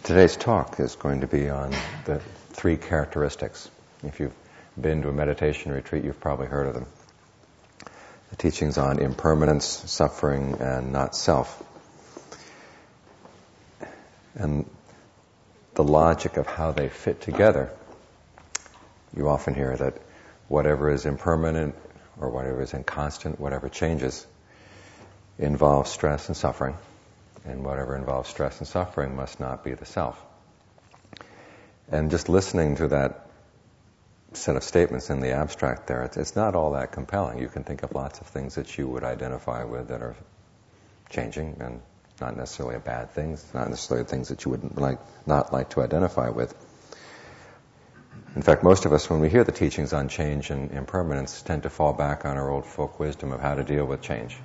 Today's talk is going to be on the three characteristics. If you've been to a meditation retreat, you've probably heard of them. The teachings on impermanence, suffering, and not self. And the logic of how they fit together, you often hear that whatever is impermanent or whatever is inconstant, whatever changes, involves stress and suffering. And whatever involves stress and suffering must not be the self. And just listening to that set of statements in the abstract there, it's not all that compelling. You can think of lots of things that you would identify with that are changing and not necessarily bad things, not necessarily things that you would not like to identify with. In fact, most of us, when we hear the teachings on change and impermanence, tend to fall back on our old folk wisdom of how to deal with change.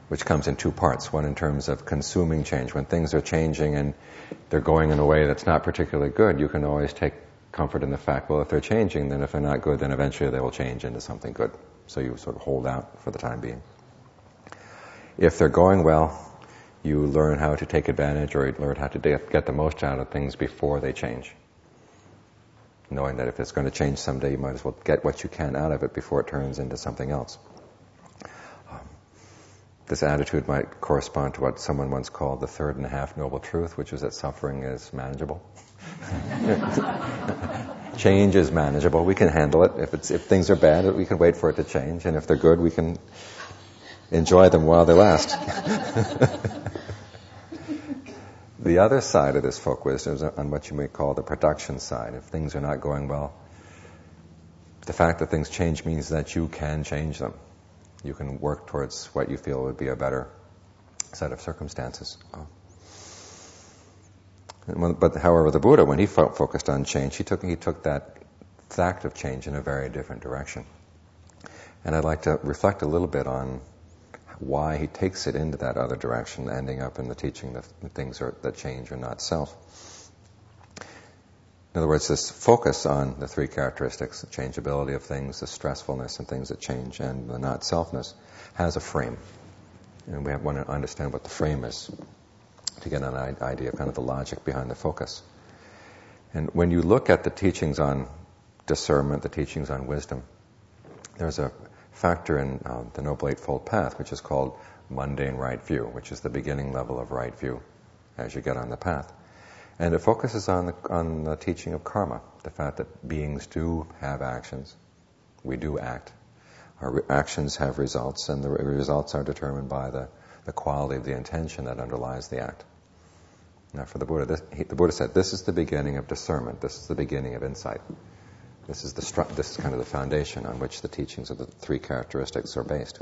Which comes in two parts. One in terms of consuming change. When things are changing and they're going in a way that's not particularly good, you can always take comfort in the fact, well, if they're changing, then if they're not good, then eventually they will change into something good. So you sort of hold out for the time being. If they're going well, you learn how to take advantage or you learn how to get the most out of things before they change. Knowing that if it's going to change someday, you might as well get what you can out of it before it turns into something else. This attitude might correspond to what someone once called the third and a half noble truth, which is that suffering is manageable. Change is manageable. We can handle it. If things are bad, we can wait for it to change. And if they're good, we can enjoy them while they last. The other side of this folk wisdom is on what you may call the production side. If things are not going well, the fact that things change means that you can change them. You can work towards what you feel would be a better set of circumstances. But however, the Buddha, when he focused on change, he took that fact of change in a very different direction. And I'd like to reflect a little bit on why he takes it into that other direction, ending up in the teaching that things that change are not self. In other words, this focus on the three characteristics, the changeability of things, the stressfulness and things that change, and the not-selfness, has a frame. And we want to understand what the frame is to get an idea of kind of the logic behind the focus. And when you look at the teachings on discernment, the teachings on wisdom, there's a factor in the Noble Eightfold Path, which is called mundane right view, which is the beginning level of right view as you get on the path. And it focuses on the teaching of karma, the fact that beings do have actions. We do act. Our actions have results, and the results are determined by the quality of the intention that underlies the act. Now for the Buddha, the Buddha said, this is the beginning of discernment. This is the beginning of insight. This is kind of the foundation on which the teachings of the three characteristics are based.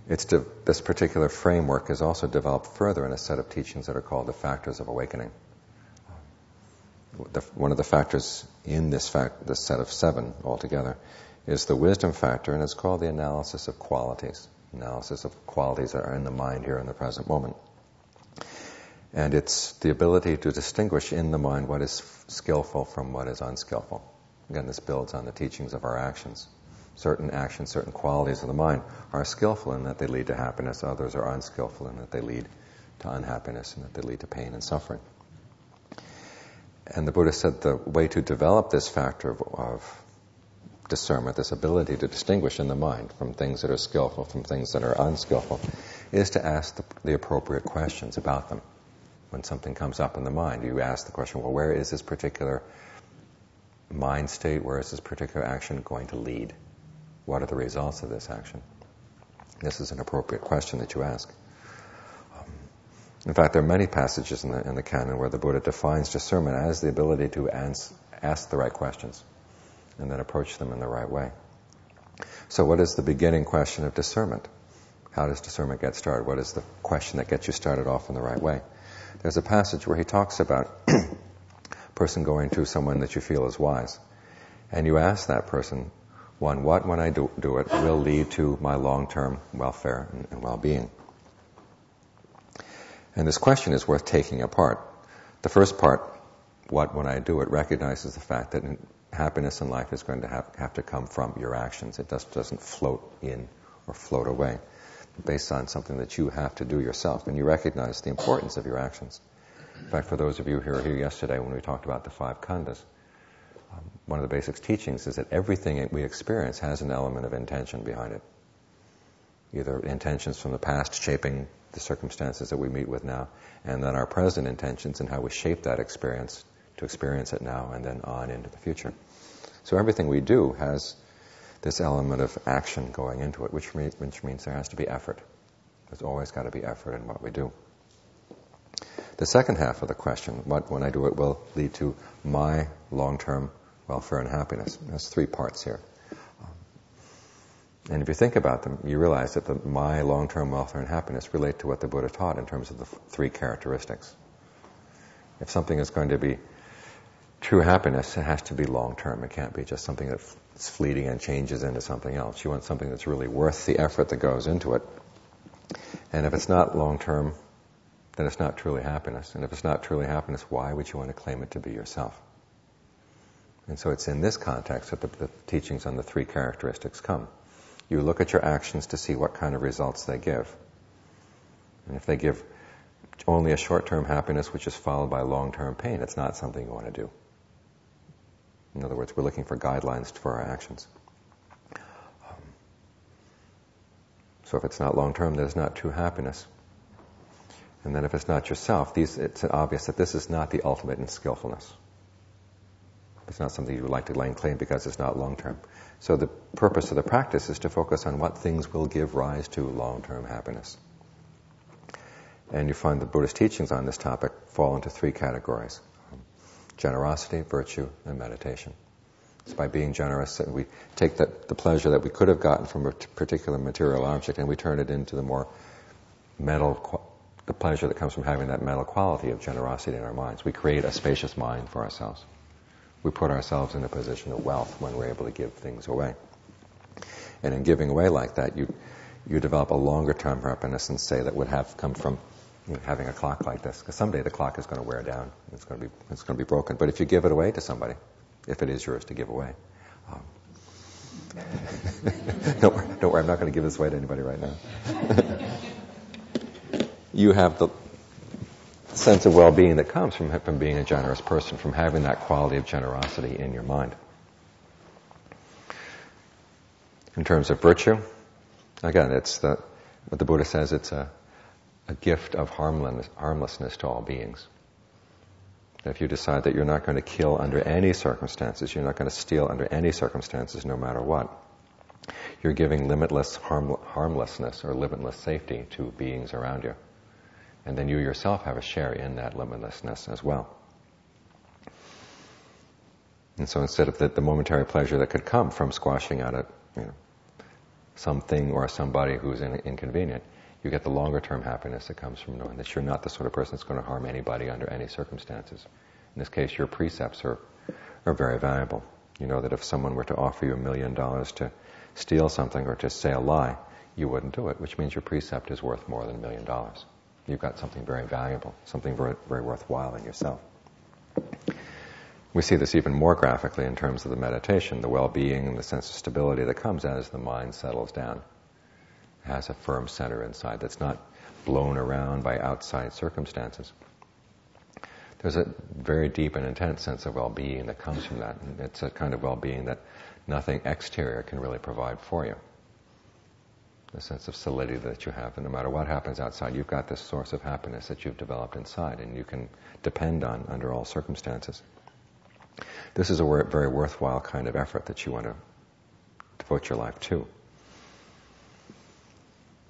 This particular framework is also developed further in a set of teachings that are called the factors of awakening. One of the factors in this set of 7 altogether is the wisdom factor, and it's called the analysis of qualities. Analysis of qualities that are in the mind here in the present moment. And it's the ability to distinguish in the mind what is skillful from what is unskillful. Again, this builds on the teachings of our actions. Certain actions, certain qualities of the mind are skillful in that they lead to happiness. Others are unskillful in that they lead to unhappiness and that they lead to pain and suffering. And the Buddha said the way to develop this factor of discernment, this ability to distinguish in the mind from things that are skillful from things that are unskillful, is to ask the appropriate questions about them. When something comes up in the mind, you ask the question, well, where is this particular mind state, where is this particular action going to lead? What are the results of this action? This is an appropriate question that you ask. In fact, there are many passages in the canon where the Buddha defines discernment as the ability to ask the right questions and then approach them in the right way. So what is the beginning question of discernment? How does discernment get started? What is the question that gets you started off in the right way? There's a passage where he talks about a person going to someone that you feel is wise. And you ask that person, one, what when I do it will lead to my long-term welfare and well-being? And this question is worth taking apart. The first part, what when I do it, recognizes the fact that happiness in life is going to have to come from your actions. It just doesn't float in or float away. based on something that you have to do yourself, and you recognize the importance of your actions. In fact, for those of you who were here yesterday when we talked about the 5 khandhas, one of the basic teachings is that everything we experience has an element of intention behind it. Either intentions from the past shaping the circumstances that we meet with now, and then our present intentions and how we shape that experience to experience it now and then on into the future. So everything we do has this element of action going into it, which means there has to be effort. There's always got to be effort in what we do. The second half of the question, what when I do it will lead to my long-term welfare and happiness. There's 3 parts here. And if you think about them, you realize that my long-term welfare and happiness relate to what the Buddha taught in terms of the 3 characteristics. If something is going to be true happiness, it has to be long-term. It can't be just something that's fleeting and changes into something else. You want something that's really worth the effort that goes into it. And if it's not long-term, then it's not truly happiness. And if it's not truly happiness, why would you want to claim it to be yourself? And so it's in this context that the teachings on the 3 characteristics come. You look at your actions to see what kind of results they give. And if they give only a short-term happiness which is followed by long-term pain, it's not something you want to do. In other words, we're looking for guidelines for our actions. So if it's not long-term, then it's not true happiness. And then if it's not yourself, it's obvious that this is not the ultimate in skillfulness. It's not something you would like to lay claim because it's not long-term. So the purpose of the practice is to focus on what things will give rise to long-term happiness. And you find the Buddhist teachings on this topic fall into 3 categories. Generosity, virtue, and meditation. It's by being generous that we take the pleasure that we could have gotten from a particular material object and we turn it into the pleasure that comes from having that mental quality of generosity in our minds. We create a spacious mind for ourselves. We put ourselves in a position of wealth when we're able to give things away. And in giving away like that, you develop a longer-term happiness than, say, that would have come from having a clock like this. Because someday the clock is going to wear down. It's going to be broken. But if you give it away to somebody, if it is yours to give away, don't worry, I'm not going to give this away to anybody right now. You have the sense of well-being that comes from being a generous person, from having that quality of generosity in your mind. In terms of virtue, again, what the Buddha says, it's a gift of harmlessness to all beings. If you decide that you're not going to kill under any circumstances, you're not going to steal under any circumstances, no matter what, you're giving limitless harmlessness or limitless safety to beings around you. And then you yourself have a share in that limitlessness as well. And so instead of the momentary pleasure that could come from squashing out something or somebody who's inconvenient, you get the longer-term happiness that comes from knowing that you're not the sort of person that's going to harm anybody under any circumstances. In this case, your precepts are very valuable. You know that if someone were to offer you $1 million to steal something or to say a lie, you wouldn't do it, which means your precept is worth more than $1 million. You've got something very valuable, something very, very worthwhile in yourself. We see this even more graphically in terms of the meditation, the well-being and the sense of stability that comes as the mind settles down. It has a firm center inside that's not blown around by outside circumstances. There's a very deep and intense sense of well-being that comes from that. And it's a kind of well-being that nothing exterior can really provide for you. The sense of solidity that you have, and no matter what happens outside, you've got this source of happiness that you've developed inside and you can depend on under all circumstances. This is a very worthwhile kind of effort that you want to devote your life to.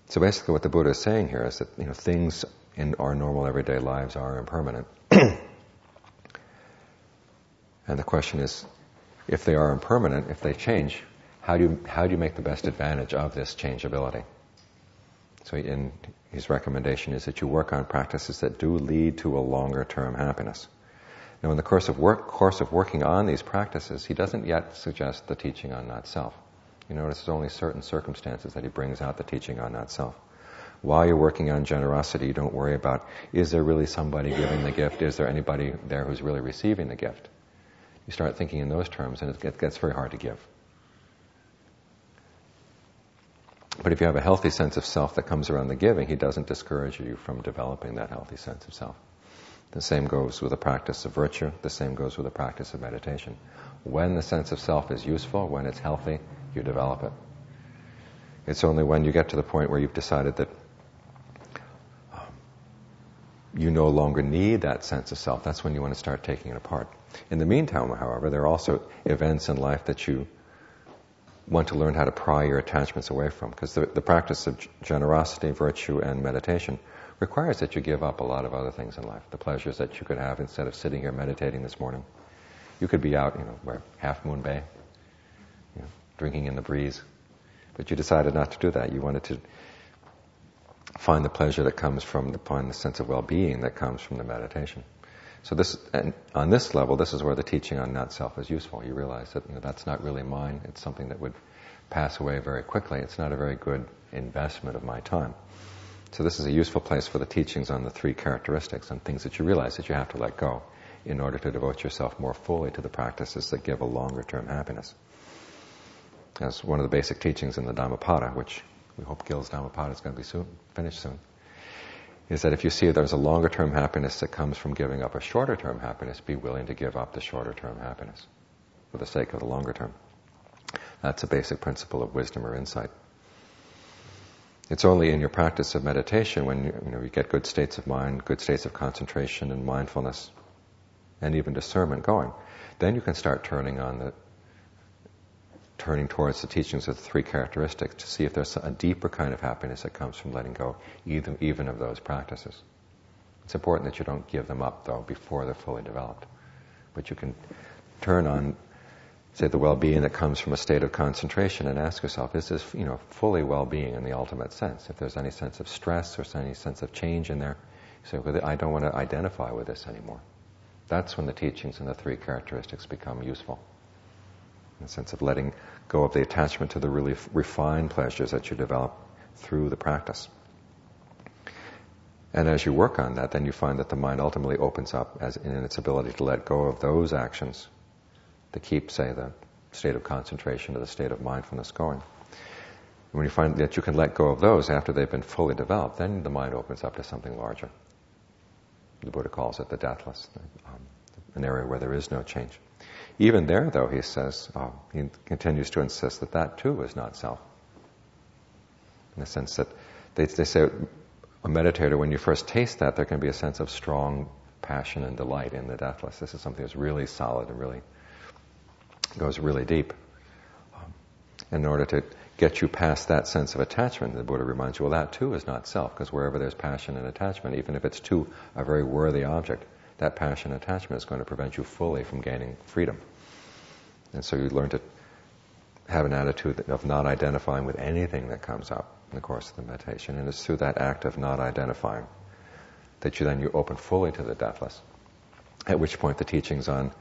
So basically what the Buddha is saying here is that things in our normal everyday lives are impermanent. And the question is, if they are impermanent, if they change, how do you make the best advantage of this changeability? So his recommendation is that you work on practices that do lead to a longer-term happiness. Now, in the course of working on these practices, he doesn't yet suggest the teaching on not-self. You notice there's only certain circumstances that he brings out the teaching on not-self. While you're working on generosity, you don't worry about, is there really somebody giving the gift? Is there anybody there who's really receiving the gift? You start thinking in those terms, and it gets very hard to give. But if you have a healthy sense of self that comes around the giving, he doesn't discourage you from developing that healthy sense of self. The same goes with the practice of virtue. The same goes with the practice of meditation. When the sense of self is useful, when it's healthy, you develop it. It's only when you get to the point where you've decided that you no longer need that sense of self, that's when you want to start taking it apart. In the meantime, however, there are also events in life that you want to learn how to pry your attachments away from, because the practice of generosity, virtue, and meditation requires that you give up a lot of other things in life. The pleasures that you could have instead of sitting here meditating this morning. You could be out, where Half Moon Bay, drinking in the breeze. But you decided not to do that. You wanted to find the pleasure that comes from find the sense of well-being that comes from the meditation. So on this level, this is where the teaching on not self is useful. You realize that that's not really mine. It's something that would pass away very quickly. It's not a very good investment of my time. So this is a useful place for the teachings on the three characteristics and things that you realize that you have to let go in order to devote yourself more fully to the practices that give a longer-term happiness. As one of the basic teachings in the Dhammapada, which we hope Gil's Dhammapada is going to be finished soon, is that if you see there's a longer-term happiness that comes from giving up a shorter-term happiness, be willing to give up the shorter-term happiness for the sake of the longer term. That's a basic principle of wisdom or insight. It's only in your practice of meditation when you get good states of mind, good states of concentration and mindfulness, and even discernment going, then you can start turning towards the teachings of the three characteristics to see if there's a deeper kind of happiness that comes from letting go even of those practices. It's important that you don't give them up, though, before they're fully developed. But you can turn on, say, the well-being that comes from a state of concentration and ask yourself, is this, fully well-being in the ultimate sense? If there's any sense of stress or any sense of change in there, you say, I don't want to identify with this anymore. That's when the teachings and the three characteristics become useful. In the sense of letting go of the attachment to the really refined pleasures that you develop through the practice. And as you work on that, then you find that the mind ultimately opens up as in its ability to let go of those actions to keep, say, the state of concentration or the state of mindfulness going. And when you find that you can let go of those after they've been fully developed, then the mind opens up to something larger. The Buddha calls it the deathless, an area where there is no change. Even there, though, he says, he continues to insist that too is not self. In the sense that they say, a meditator, when you first taste that, there can be a sense of strong passion and delight in the deathless. This is something that's really solid and really goes really deep. In order to get you past that sense of attachment, the Buddha reminds you, that too is not self, because wherever there's passion and attachment, even if it's to a very worthy object, that passion and attachment is going to prevent you fully from gaining freedom. And so you learn to have an attitude of not identifying with anything that comes up in the course of the meditation. And it's through that act of not identifying that you open fully to the deathless, at which point the teachings on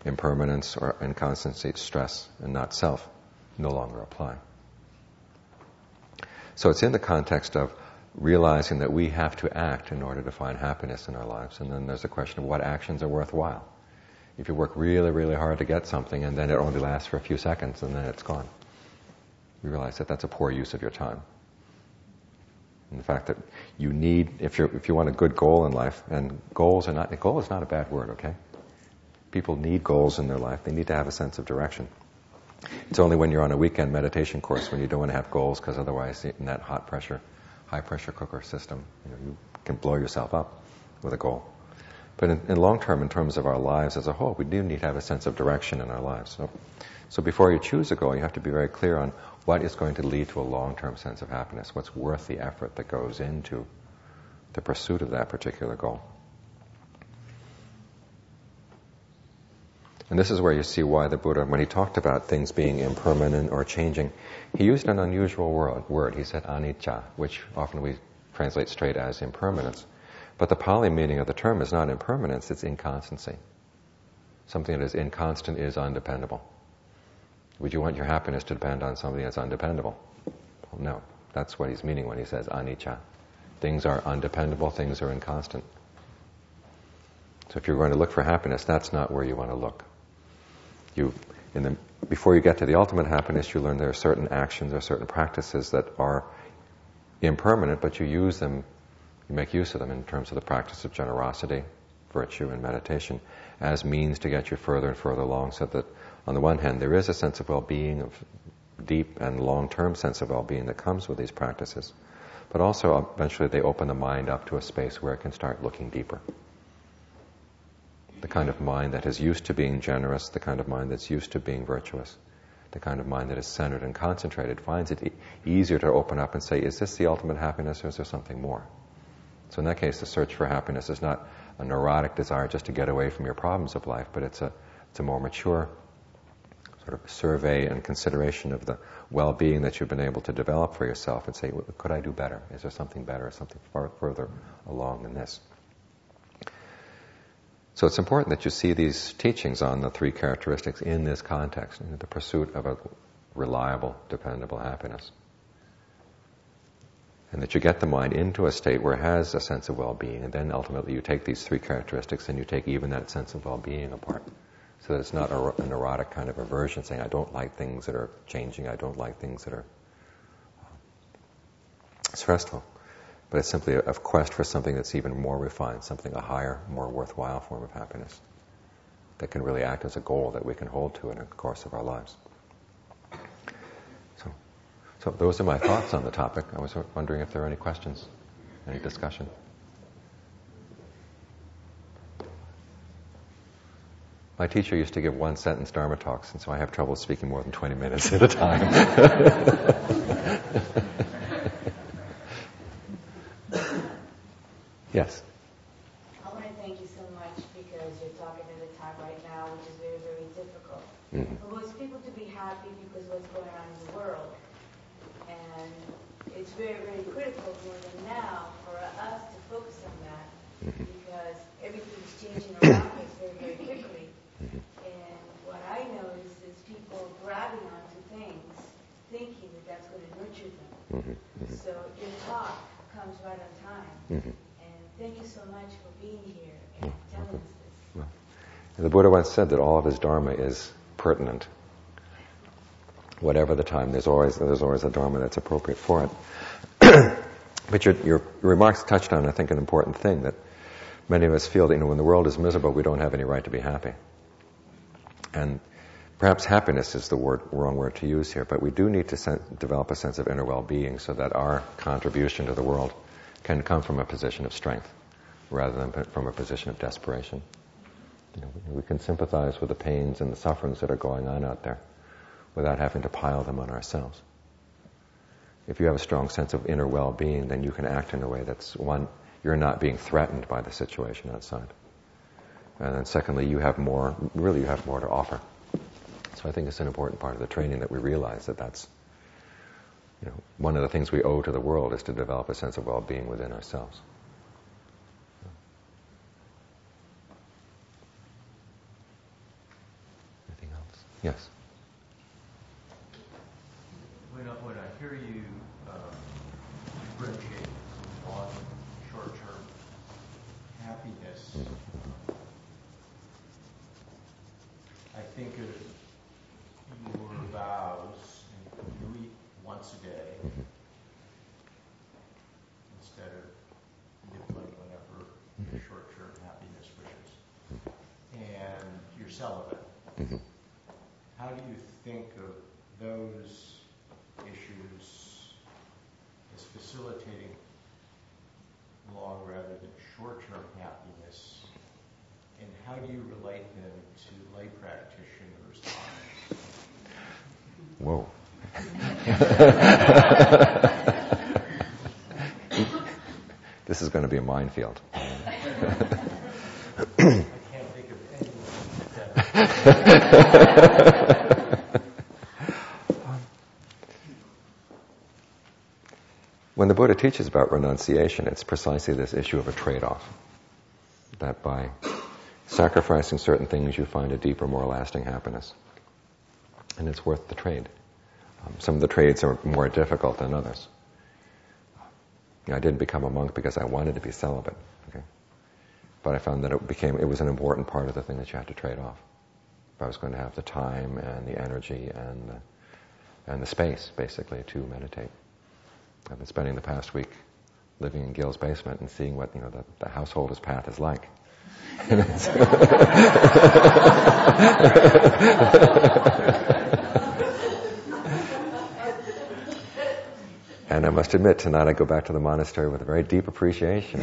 impermanence or inconstancy, stress, and not self no longer apply. So it's in the context of realizing that we have to act in order to find happiness in our lives. And then there's the question of what actions are worthwhile. If you work really, really hard to get something and then it only lasts for a few seconds and then it's gone, you realize that that's a poor use of your time. And the fact that you need, if you want a good goal in life, and goal is not a bad word, okay? People need goals in their life. They need to have a sense of direction. It's only when you're on a weekend meditation course when you don't want to have goals, because otherwise in that high pressure cooker system, you can blow yourself up with a goal. But in long term, in terms of our lives as a whole, we do need to have a sense of direction in our lives. So before you choose a goal, you have to be very clear on what is going to lead to a long-term sense of happiness, what's worth the effort that goes into the pursuit of that particular goal. And this is where you see why the Buddha, when he talked about things being impermanent or changing, he used an unusual word. He said anicca, which often we translate straight as impermanence. But the Pali meaning of the term is not impermanence, it's inconstancy. Something that is inconstant is undependable. Would you want your happiness to depend on something that's undependable? Well, no. That's what he's meaning when he says anicca. Things are undependable, things are inconstant. So if you're going to look for happiness, that's not where you want to look. before you get to the ultimate happiness, you learn there are certain actions or certain practices that are impermanent, but you use them, you make use of them in terms of the practice of generosity, virtue, and meditation as means to get you further and further along, so that on the one hand there is a sense of well-being, of deep and long-term sense of well-being that comes with these practices, but also eventually they open the mind up to a space where it can start looking deeper. The kind of mind that is used to being generous, the kind of mind that's used to being virtuous, the kind of mind that is centered and concentrated, finds it easier to open up and say, is this the ultimate happiness or is there something more? So in that case, the search for happiness is not a neurotic desire just to get away from your problems of life, but it's a more mature sort of survey and consideration of the well-being that you've been able to develop for yourself and say, could I do better? Is there something better, something far further along than this? So it's important that you see these teachings on the three characteristics in this context, the pursuit of a reliable, dependable happiness. And that you get the mind into a state where it has a sense of well-being, and then ultimately you take these three characteristics and you take even that sense of well-being apart. So that it's not a neurotic kind of aversion, saying, I don't like things that are changing, I don't like things that are stressful. But it's simply a quest for something that's even more refined, something a higher, more worthwhile form of happiness that can really act as a goal that we can hold to in the course of our lives. So those are my thoughts on the topic. I was wondering if there are any questions, any discussion. My teacher used to give one-sentence Dharma talks, and so I have trouble speaking more than 20 minutes at a time. Yes? I want to thank you so much because you're talking at a time right now which is very, very difficult. Mm-hmm. For most people to be happy because of what's going on in the world. And it's very, very critical more than now for us to focus on that because everything's changing around us very, very quickly. And what I notice is people grabbing onto things, thinking that that's going to nurture them. So your talk comes right on time. And thank you so much for being here and telling us this. Well, the Buddha once said that all of his Dharma is pertinent. Whatever the time, there's always a Dharma that's appropriate for it. But your remarks touched on, I think, an important thing, that many of us feel that when the world is miserable, we don't have any right to be happy. And perhaps happiness is the wrong word to use here, but we do need to develop a sense of inner well-being so that our contribution to the world can come from a position of strength rather than from a position of desperation. We can sympathize with the pains and the sufferings that are going on out there without having to pile them on ourselves. If you have a strong sense of inner well-being, then you can act in a way that's, one, you're not being threatened by the situation outside. And then secondly, you have more to offer. So I think it's an important part of the training that we realize that that's, one of the things we owe to the world is to develop a sense of well-being within ourselves. Anything else? Yes? When I hear you differentiate on short-term happiness, I think of your vows, and you eat once a day instead of nibbling whenever your short-term happiness wishes, and you're celibate. How do you think of those issues as facilitating long rather than short-term happiness, and how do you relate them to lay practitioners' lives? Whoa. This is going to be a minefield. I can't think of anything. When the Buddha teaches about renunciation, it's precisely this issue of a trade-off. That by sacrificing certain things, you find a deeper, more lasting happiness. And it's worth the trade. Some of the trades are more difficult than others. I didn't become a monk because I wanted to be celibate. Okay? But I found that it was an important part of the thing that you had to trade off. if I was going to have the time and the energy and the space, basically, to meditate. I've been spending the past week living in Gil's basement and seeing what the householder's path is like. And I must admit, tonight I go back to the monastery with a very deep appreciation.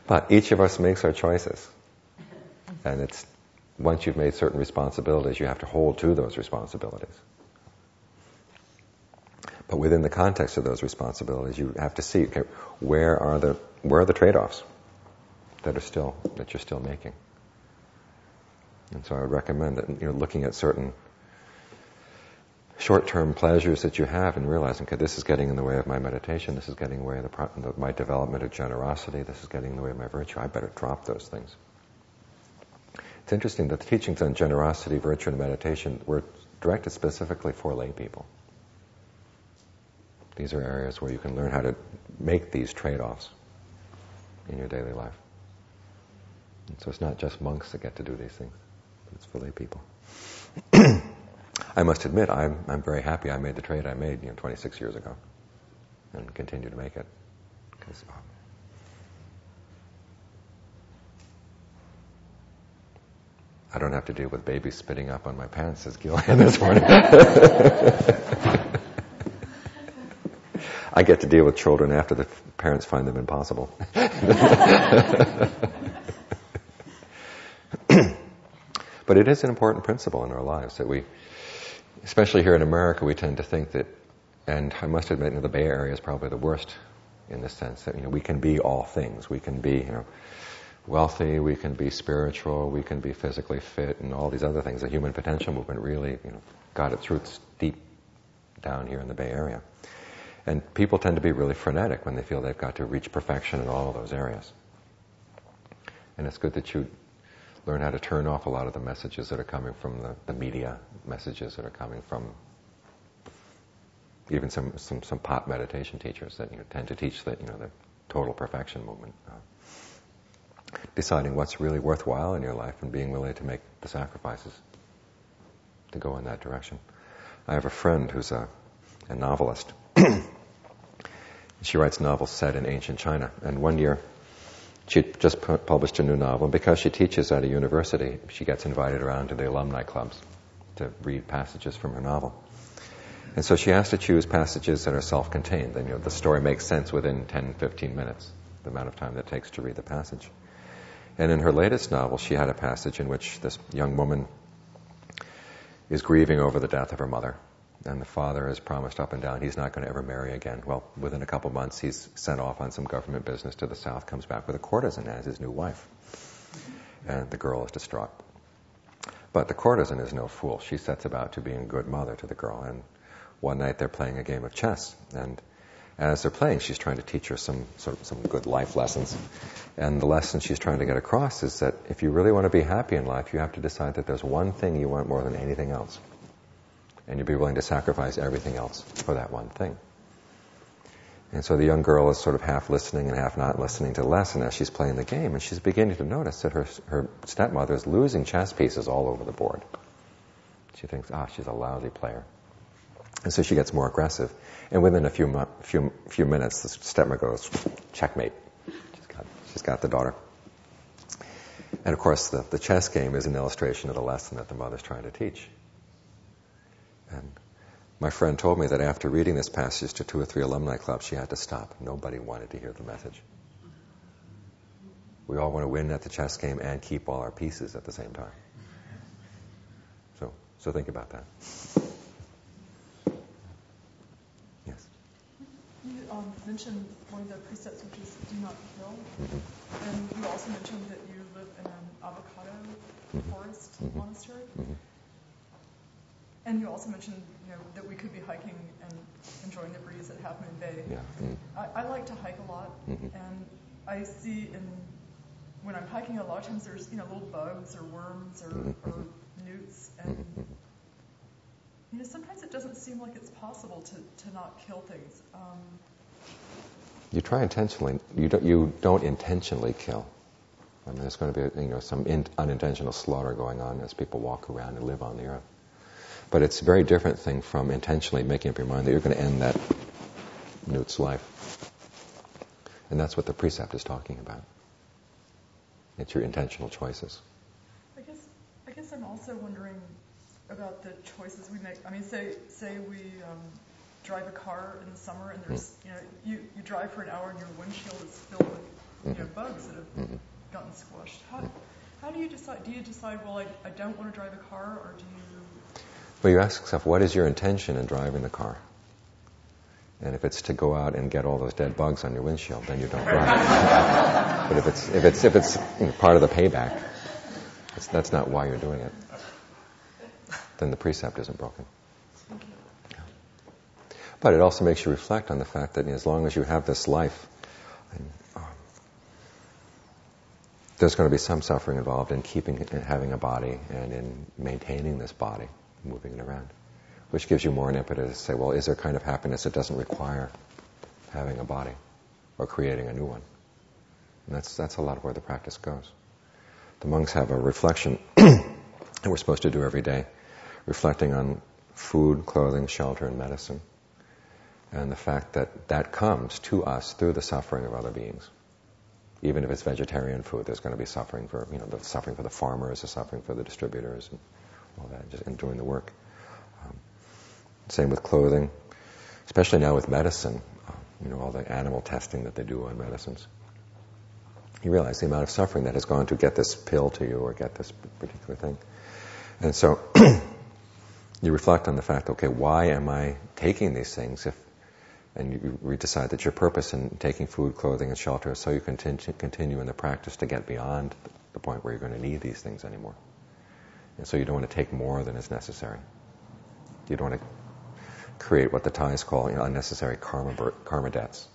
But each of us makes our choices. And it's once you've made certain responsibilities, you have to hold to those responsibilities. But within the context of those responsibilities, you have to see, okay, where are the trade-offs that you're still making? And so I would recommend that looking at certain short-term pleasures that you have and realizing, okay, this is getting in the way of my meditation, this is getting in the way of my development of generosity, this is getting in the way of my virtue, I better drop those things. It's interesting that the teachings on generosity, virtue, and meditation were directed specifically for lay people. These are areas where you can learn how to make these trade-offs in your daily life. And so it's not just monks that get to do these things. It's for lay people. I must admit, I'm very happy I made the trade I made 26 years ago and continue to make it. Because I don't have to deal with babies spitting up on my pants, as Gil had this morning. I get to deal with children after the parents find them impossible. But it is an important principle in our lives that we, especially here in America, we tend to think that, and I must admit, the Bay Area is probably the worst in the sense that we can be all things. We can be wealthy, we can be spiritual, we can be physically fit, and all these other things. The human potential movement really got its roots deep down here in the Bay Area. And people tend to be really frenetic when they feel they've got to reach perfection in all of those areas. And it's good that you learn how to turn off a lot of the messages that are coming from the media, messages that are coming from even some pop meditation teachers that tend to teach that the total perfection movement. Deciding what's really worthwhile in your life and being willing to make the sacrifices to go in that direction. I have a friend who's a novelist. She writes novels set in ancient China. And one year, she just published a new novel. And because she teaches at a university, she gets invited around to the alumni clubs to read passages from her novel. And so she has to choose passages that are self-contained. Then, the story makes sense within 10, 15 minutes, the amount of time that it takes to read the passage. And in her latest novel, she had a passage in which this young woman is grieving over the death of her mother. And the father has promised up and down he's not going to ever marry again. Well, within a couple months, he's sent off on some government business to the south, comes back with a courtesan as his new wife. And the girl is distraught. But the courtesan is no fool. She sets about to being a good mother to the girl. And one night they're playing a game of chess. And as they're playing, she's trying to teach her some good life lessons. And the lesson she's trying to get across is that if you really want to be happy in life, you have to decide that there's one thing you want more than anything else. And you'll be willing to sacrifice everything else for that one thing. And so the young girl is sort of half listening and half not listening to the lesson as she's playing the game. And she's beginning to notice that her stepmother is losing chess pieces all over the board. She thinks, she's a lousy player. And so she gets more aggressive. And within a few minutes, the stepmother goes, checkmate. She's got the daughter. And of course, the chess game is an illustration of the lesson that the mother's trying to teach. And my friend told me that after reading this passage to 2 or 3 alumni clubs, she had to stop. Nobody wanted to hear the message. We all want to win at the chess game and keep all our pieces at the same time. So think about that. Yes? You mentioned one of the precepts, which is do not kill. Mm-hmm. And you also mentioned that you live in an avocado forest monastery. Mm-hmm. And you also mentioned, that we could be hiking and enjoying the breeze at Half Moon Bay. Yeah. Mm-hmm. I like to hike a lot, and I see when I'm hiking, a lot of times there's little bugs or worms or newts, and sometimes it doesn't seem like it's possible to not kill things. you try intentionally. You don't intentionally kill. I mean, there's going to be some unintentional slaughter going on as people walk around and live on the earth. But it's a very different thing from intentionally making up your mind that you're going to end that newt's life. And that's what the precept is talking about. It's your intentional choices. I guess I'm also wondering about the choices we make. I mean, say we drive a car in the summer, and there's you drive for an hour and your windshield is filled with bugs that have gotten squashed. How do you decide? Do you decide, well, I don't want to drive a car, or do you? Well, you ask yourself, what is your intention in driving the car? And if it's to go out and get all those dead bugs on your windshield, then you don't drive. But if it's part of the payback, that's not why you're doing it. Then the precept isn't broken. Yeah. But it also makes you reflect on the fact that as long as you have this life, there's going to be some suffering involved in having a body and in maintaining this body, moving it around, which gives you more an impetus to say, well, is there a kind of happiness that doesn't require having a body or creating a new one? And that's a lot of where the practice goes. The monks have a reflection that we're supposed to do every day, reflecting on food, clothing, shelter, and medicine, and the fact that comes to us through the suffering of other beings. Even if it's vegetarian food, there's going to be suffering for, the suffering for the farmers, the suffering for the distributors, and all that, just in doing the work. Same with clothing, especially now with medicine, all the animal testing that they do on medicines. You realize the amount of suffering that has gone to get this pill to you or get this particular thing. And so you reflect on the fact, okay, why am I taking these things? And you decide that your purpose in taking food, clothing, and shelter is so you can continue in the practice to get beyond the point where you're going to need these things anymore. And so you don't want to take more than is necessary. You don't want to create what the Thais call unnecessary karma debts.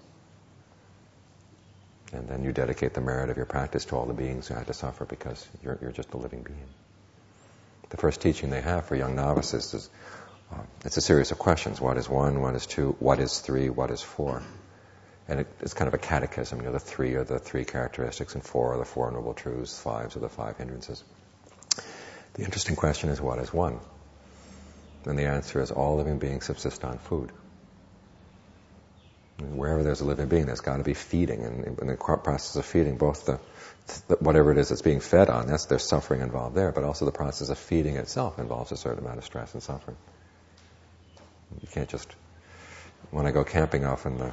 And then you dedicate the merit of your practice to all the beings who had to suffer because you're just a living being. The first teaching they have for young novices is it's a series of questions. What is one? What is two? What is three? What is four? And it's kind of a catechism. The three are the three characteristics, and four are the four noble truths, five are the five hindrances. The interesting question is, what is one? And the answer is, all living beings subsist on food. And wherever there's a living being, there's got to be feeding. And in the process of feeding, both the whatever it is that's being fed on, there's suffering involved there, but also the process of feeding itself involves a certain amount of stress and suffering. You can't just, when I go camping off in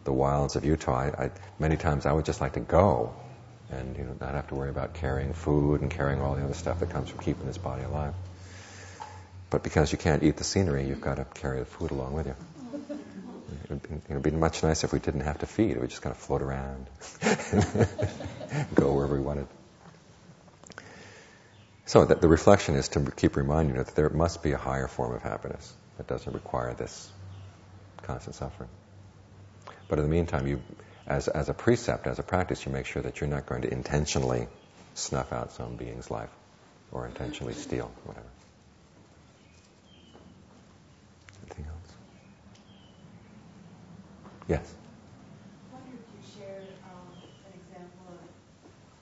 the wilds of Utah, many times I would just like to go and not have to worry about carrying food and carrying all the other stuff that comes from keeping this body alive. But because you can't eat the scenery, you've got to carry the food along with you. It would be much nicer if we didn't have to feed. We just kind of float around, go wherever we wanted. So the reflection is to keep reminding you that there must be a higher form of happiness that doesn't require this constant suffering. But in the meantime, as a precept, as a practice, you make sure that you're not going to intentionally snuff out some being's life or intentionally steal, whatever. Anything else? Yes? I wonder if you shared an example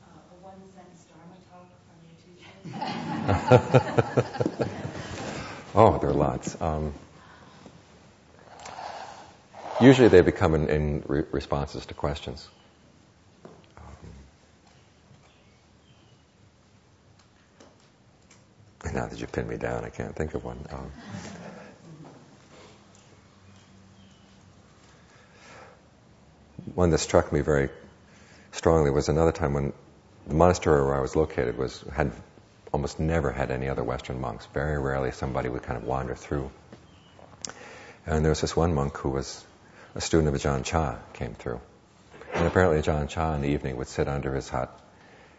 of a one-sentence Dharma talk from your teaching. Oh, there are lots. Usually they become in responses to questions. And now that you pinned me down, I can't think of one. One that struck me very strongly was another time when the monastery where I was located had almost never had any other Western monks. Very rarely somebody would kind of wander through. And there was this one monk who was a student of Ajahn Chah came through. And apparently Ajahn Chah in the evening would sit under his hut,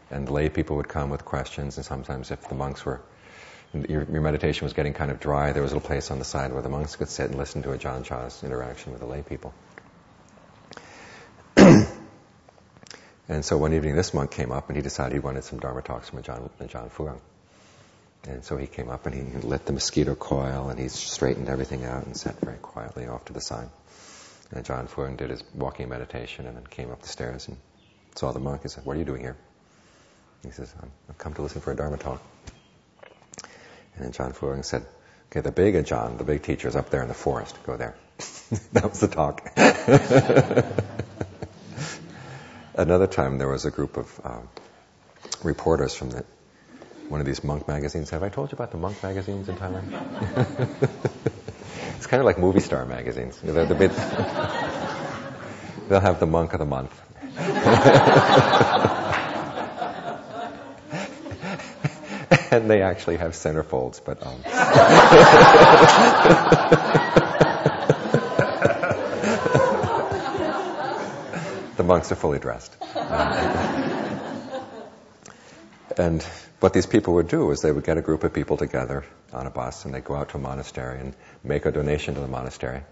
and the lay people would come with questions, and sometimes if the monks your meditation was getting kind of dry, there was a little place on the side where the monks could sit and listen to Ajahn Chah's interaction with the lay people. And so one evening this monk came up and he decided he wanted some Dharma talks from Ajahn Fuang. And so he came up and he lit the mosquito coil and he straightened everything out and sat very quietly off to the side. And Ajahn Fuang did his walking meditation and then came up the stairs and saw the monk. He said, "What are you doing here?" He says, "I've come to listen for a Dharma talk." And then Ajahn Fuang said, "Okay, the big Ajahn, the big teacher, is up there in the forest. Go there." That was the talk. Another time there was a group of reporters from one of these monk magazines. Have I told you about the monk magazines in Thailand? It's kind of like movie star magazines. They'll have the monk of the month. And they actually have centerfolds, but the monks are fully dressed. And what these people would do is they would get a group of people together on a bus and they'd go out to a monastery and make a donation to the monastery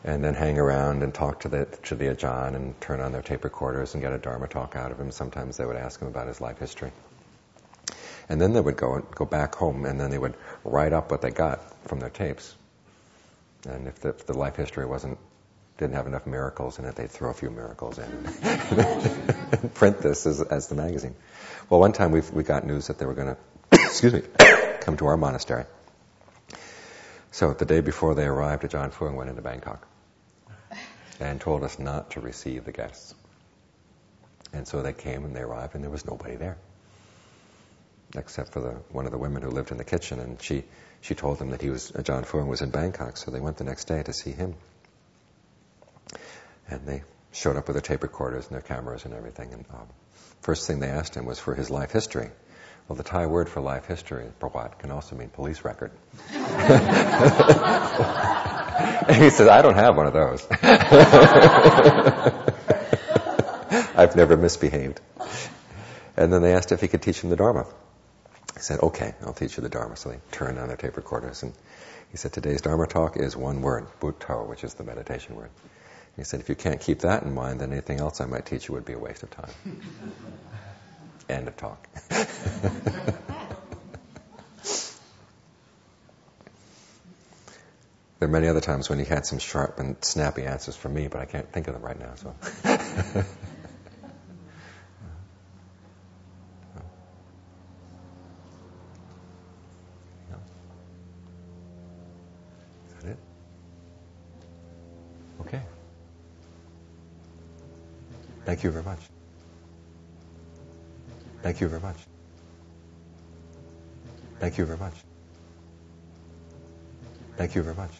and then hang around and talk to the Ajahn and turn on their tape recorders and get a Dharma talk out of him. Sometimes they would ask him about his life history. And then they would go back home and then they would write up what they got from their tapes. And if the life history didn't have enough miracles in it, they'd throw a few miracles in and print this as the magazine. Well, one time we got news that they were going to come to our monastery. So the day before they arrived, Ajahn Fuang went into Bangkok and told us not to receive the guests. And so they came and they arrived and there was nobody there, except for one of the women who lived in the kitchen, and she told them that Ajahn Fuang was in Bangkok, so they went the next day to see him. And they showed up with their tape recorders and their cameras and everything, and first thing they asked him was for his life history. Well, the Thai word for life history, prawat, can also mean police record. And he says, "I don't have one of those. I've never misbehaved." And then they asked if he could teach them the Dharma. He said, "Okay, I'll teach you the Dharma." So they turned on their tape recorders and he said, "Today's Dharma talk is one word, Bhutto, which is the meditation word." He said, "If you can't keep that in mind, then anything else I might teach you would be a waste of time." End of talk. There are many other times when he had some sharp and snappy answers for me, but I can't think of them right now. So, is that it? Okay. Thank you very much. Thank you very much. Thank you very much. Thank you very much.